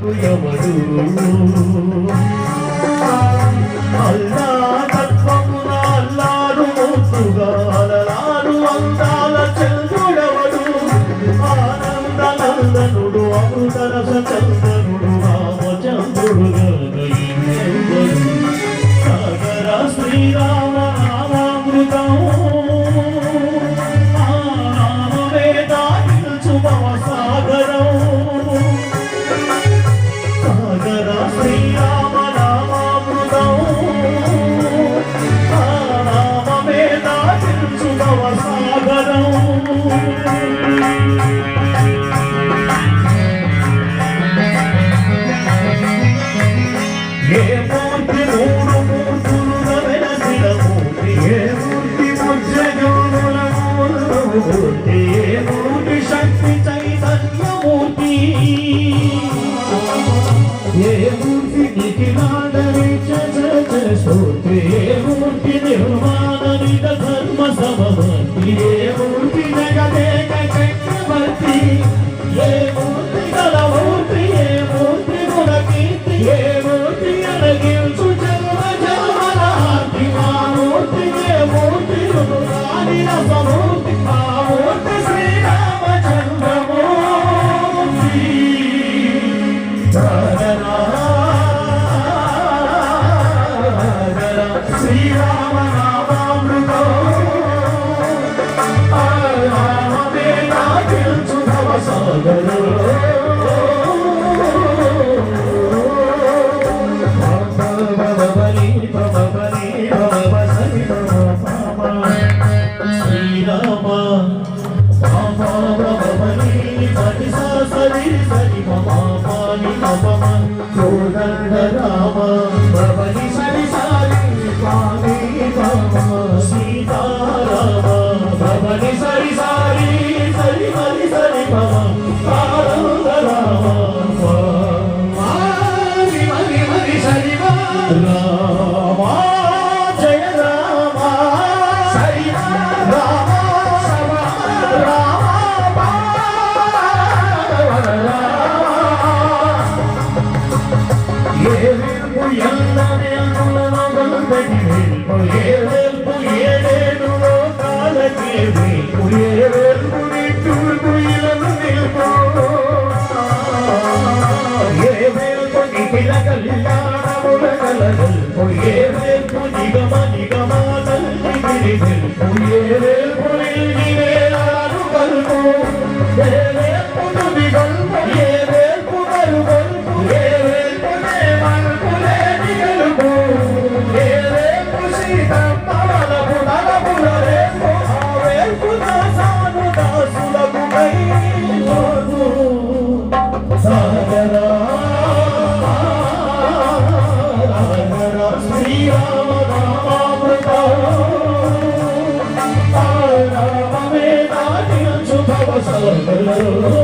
ఎవడు అల్లా తత్వమున అల్లారు మూర్తుగా అలలారు అందాల చంద్రుడవడు ఆనంద నందనుడు అమృత రస చందనుడు రామచంద్రుడు సాగర శ్రీరామ నామామృతం శక్తి చైతన్యమూర్తి ఏ మూర్తి నిఖిలాడరి స్తోత్రి ఏ మూర్తి నిర్మాణ నిజ ధర్మ సమవర్తి ఏ మూర్తి జగదేక చక్రవర్తి ఏ మూర్తి గలమూర్తి ఏ మూర్తి గుణకీర్తి ఏ మూర్తి అడగిల్చు జన్మ జన్మరార్తి ఆ మూర్తి ఏ మూర్తి రాణి రసమూర్తి ఆ మూర్తి శ్రీరామచంద్రమూర్తి శ్రీరామ నామామృతం శ్రీరామ సరి సరి మమాని మమ కోదండ రామ భవని సరి సారి పాని సీతారామ భవని సరి సారి సరి మరి సరి మమ ఆనంద రామ మరి మరి మరి సరి రామ జయ రామ సరి రామ Oh